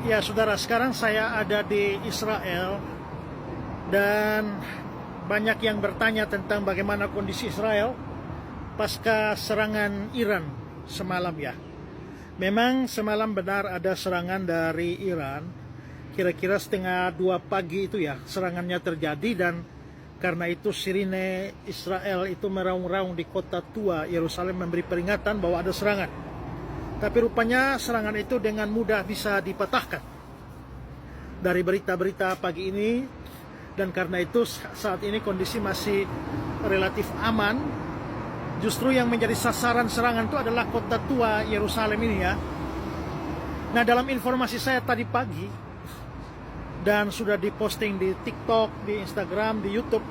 Ya saudara, sekarang saya ada di Israel dan banyak yang bertanya tentang bagaimana kondisi Israel pasca serangan Iran semalam ya. Memang semalam benar ada serangan dari Iran, kira-kira setengah 2 pagi itu ya serangannya terjadi, dan karena itu sirine Israel itu meraung-raung di kota tua Yerusalem memberi peringatan bahwa ada serangan. Tapi rupanya serangan itu dengan mudah bisa dipatahkan dari berita-berita pagi ini, dan karena itu saat ini kondisi masih relatif aman. Justru yang menjadi sasaran serangan itu adalah kota tua Yerusalem ini ya. Nah, dalam informasi saya tadi pagi dan sudah diposting di TikTok, di Instagram, di YouTube,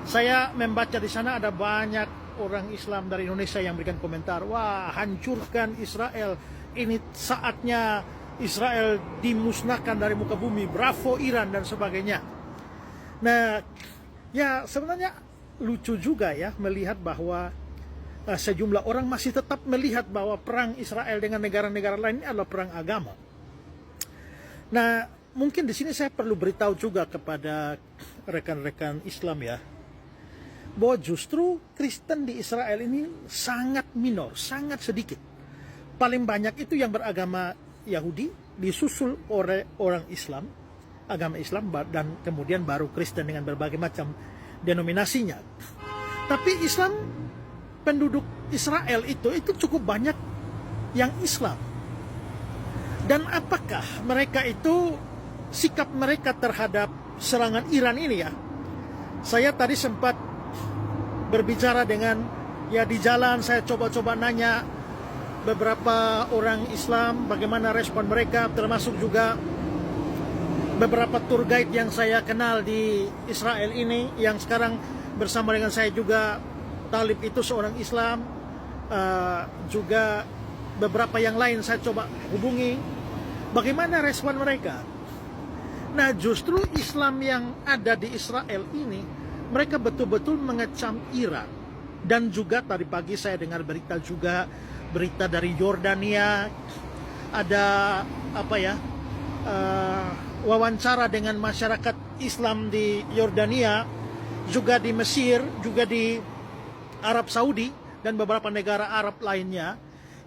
saya membaca di sana ada banyak orang Islam dari Indonesia yang berikan komentar, wah, hancurkan Israel, ini saatnya Israel dimusnahkan dari muka bumi, bravo Iran dan sebagainya. Nah, ya sebenarnya lucu juga ya melihat bahwa sejumlah orang masih tetap melihat bahwa perang Israel dengan negara-negara lain ini adalah perang agama. Nah, mungkin di sini saya perlu beritahu juga kepada rekan-rekan Islam ya, bahwa justru Kristen di Israel ini sangat minor, sangat sedikit. Paling banyak itu yang beragama Yahudi, disusul oleh orang Islam, agama Islam, dan kemudian baru Kristen dengan berbagai macam denominasinya. Tapi Islam, penduduk Israel itu cukup banyak yang Islam. Dan apakah mereka itu, sikap mereka terhadap serangan Iran ini ya? Saya tadi sempat berbicara dengan, ya di jalan saya coba-coba nanya beberapa orang Islam bagaimana respon mereka, termasuk juga beberapa tour guide yang saya kenal di Israel ini, yang sekarang bersama dengan saya juga. Talib itu seorang Islam, juga beberapa yang lain saya coba hubungi. Bagaimana respon mereka? Nah, justru Islam yang ada di Israel ini, mereka betul-betul mengecam Iran. Dan juga tadi pagi saya dengar berita juga, berita dari Yordania, ada wawancara dengan masyarakat Islam di Yordania, juga di Mesir, juga di Arab Saudi dan beberapa negara Arab lainnya.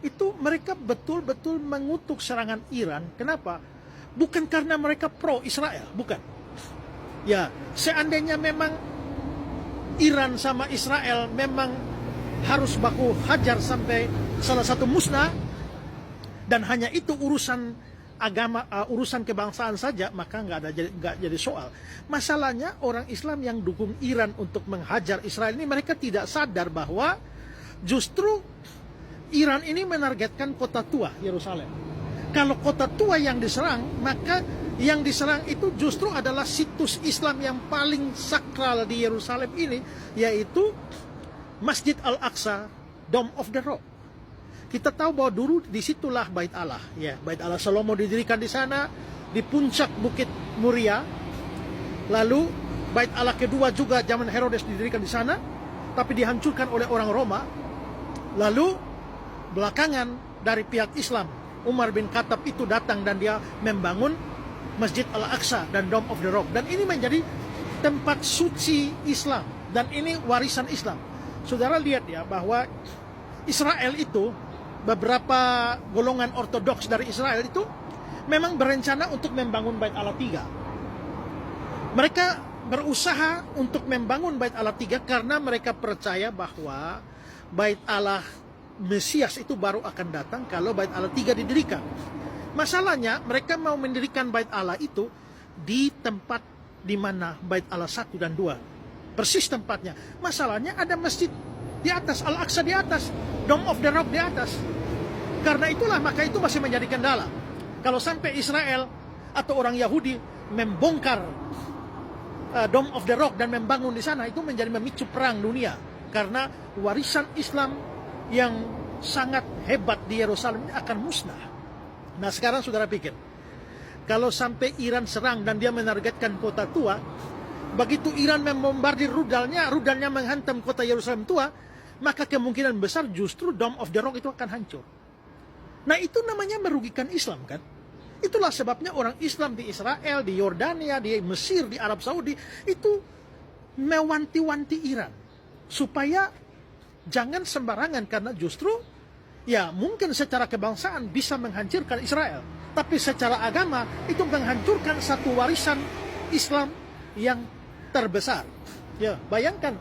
Itu mereka betul-betul mengutuk serangan Iran. Kenapa? Bukan karena mereka pro Israel, bukan. Ya, seandainya memang Iran sama Israel memang harus baku hajar sampai salah satu musnah, dan hanya itu urusan agama, urusan kebangsaan saja, maka nggak jadi soal. Masalahnya orang Islam yang dukung Iran untuk menghajar Israel ini, mereka tidak sadar bahwa justru Iran ini menargetkan kota tua Yerusalem. Kalau kota tua yang diserang, maka yang diserang itu justru adalah situs Islam yang paling sakral di Yerusalem ini, yaitu Masjid Al-Aqsa, Dome of the Rock. Kita tahu bahwa dulu disitulah Bait Allah, ya, Bait Allah Salomo didirikan di sana, di puncak Bukit Muria. Lalu Bait Allah kedua juga zaman Herodes didirikan di sana, tapi dihancurkan oleh orang Roma. Lalu belakangan dari pihak Islam, Umar bin Khattab itu datang dan dia membangun Masjid Al-Aqsa dan Dome of the Rock. Dan ini menjadi tempat suci Islam, dan ini warisan Islam. Saudara lihat ya bahwa Israel itu, beberapa golongan ortodoks dari Israel itu memang berencana untuk membangun Bait Allah 3. Mereka berusaha untuk membangun Bait Allah 3 karena mereka percaya bahwa Bait Allah Mesias itu baru akan datang kalau Bait Allah 3 didirikan. Masalahnya mereka mau mendirikan Bait Allah itu di tempat di mana Bait Allah 1 dan 2. Persis tempatnya. Masalahnya ada masjid di atas, Al-Aqsa di atas, Dome of the Rock di atas. Karena itulah, maka itu masih menjadi kendala. Kalau sampai Israel atau orang Yahudi membongkar Dome of the Rock dan membangun di sana, itu menjadi memicu perang dunia. Karena warisan Islam yang sangat hebat di Yerusalem ini akan musnah. Nah, sekarang saudara pikir, kalau sampai Iran serang dan dia menargetkan kota tua, begitu Iran membombardir rudalnya menghantam kota Yerusalem tua, maka kemungkinan besar justru Dome of the Rock itu akan hancur. Nah, itu namanya merugikan Islam kan? Itulah sebabnya orang Islam di Israel, di Yordania, di Mesir, di Arab Saudi itu mewanti-wanti Iran supaya jangan sembarangan, karena justru ya mungkin secara kebangsaan bisa menghancurkan Israel, tapi secara agama itu menghancurkan satu warisan Islam yang terbesar. Ya, bayangkan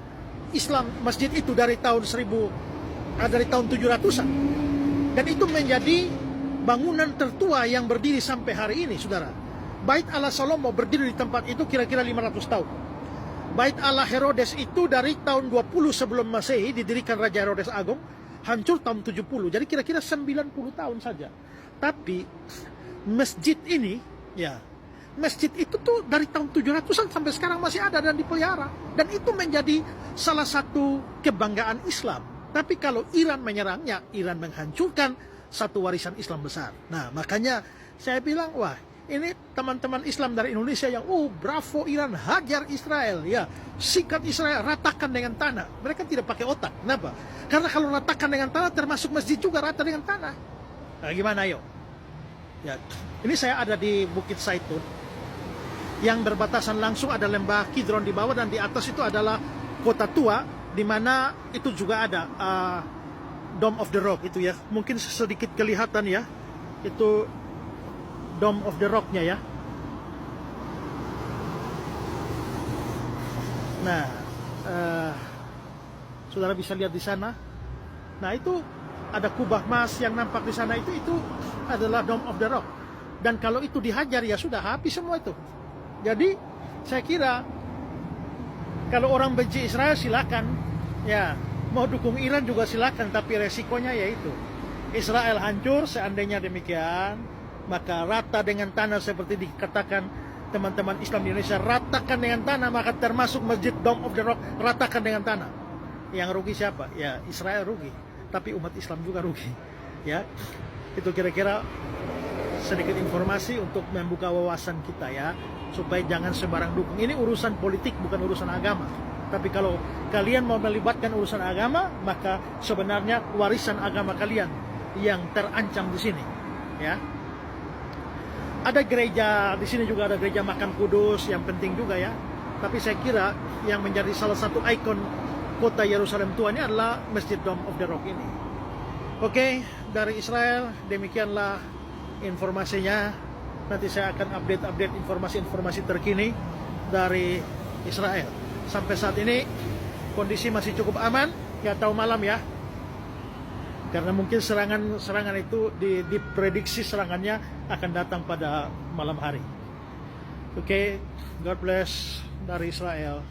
Islam masjid itu dari tahun 700-an, dan itu menjadi bangunan tertua yang berdiri sampai hari ini, saudara. Bait Allah Salomo berdiri di tempat itu kira-kira 500 tahun. Bait Allah Herodes itu dari tahun 20 sebelum Masehi didirikan Raja Herodes Agung, hancur tahun 70. Jadi kira-kira 90 tahun saja. Tapi masjid ini, ya, masjid itu tuh dari tahun 700-an sampai sekarang masih ada dan dipelihara. Dan itu menjadi salah satu kebanggaan Islam. Tapi kalau Iran menyerangnya, Iran menghancurkan satu warisan Islam besar. Nah, makanya saya bilang, wah, ini teman-teman Islam dari Indonesia yang, bravo Iran, hajar Israel, ya, sikat Israel, ratakan dengan tanah. Mereka tidak pakai otak. Kenapa? Karena kalau ratakan dengan tanah, termasuk masjid juga rata dengan tanah. Nah, gimana, ayo? Ya, ini saya ada di Bukit Zaitun, yang berbatasan langsung ada lembah Kidron di bawah, dan di atas itu adalah kota tua, di mana itu juga ada Dome of the Rock itu, ya. Mungkin sedikit kelihatan, ya. Itu Dome of the Rock-nya, ya. Nah, saudara bisa lihat di sana. Nah, itu ada kubah emas yang nampak di sana, itu adalah Dome of the Rock. Dan kalau itu dihajar, ya sudah habis semua itu. Jadi saya kira kalau orang benci Israel silakan, ya, mau dukung Iran juga silakan, tapi resikonya yaitu Israel hancur. Seandainya demikian, maka rata dengan tanah seperti dikatakan teman-teman Islam di Indonesia, ratakan dengan tanah, maka termasuk masjid Dome of the Rock, ratakan dengan tanah. Yang rugi siapa? Ya, Israel rugi, tapi umat Islam juga rugi. Ya, itu kira-kira sedikit informasi untuk membuka wawasan kita, ya, supaya jangan sembarang dukung. Ini urusan politik, bukan urusan agama. Tapi kalau kalian mau melibatkan urusan agama, maka sebenarnya warisan agama kalian yang terancam di sini, ya. Ada gereja di sini juga, ada gereja Makam Kudus yang penting juga, ya. Tapi saya kira yang menjadi salah satu ikon kota Yerusalem tua ini adalah Masjid Dome of the Rock ini. Oke, dari Israel demikianlah informasinya. Nanti saya akan update informasi-informasi terkini dari Israel. Sampai saat ini kondisi masih cukup aman, ya, tahu malam, ya. Karena mungkin serangan itu diprediksi serangannya akan datang pada malam hari. Oke, God bless dari Israel.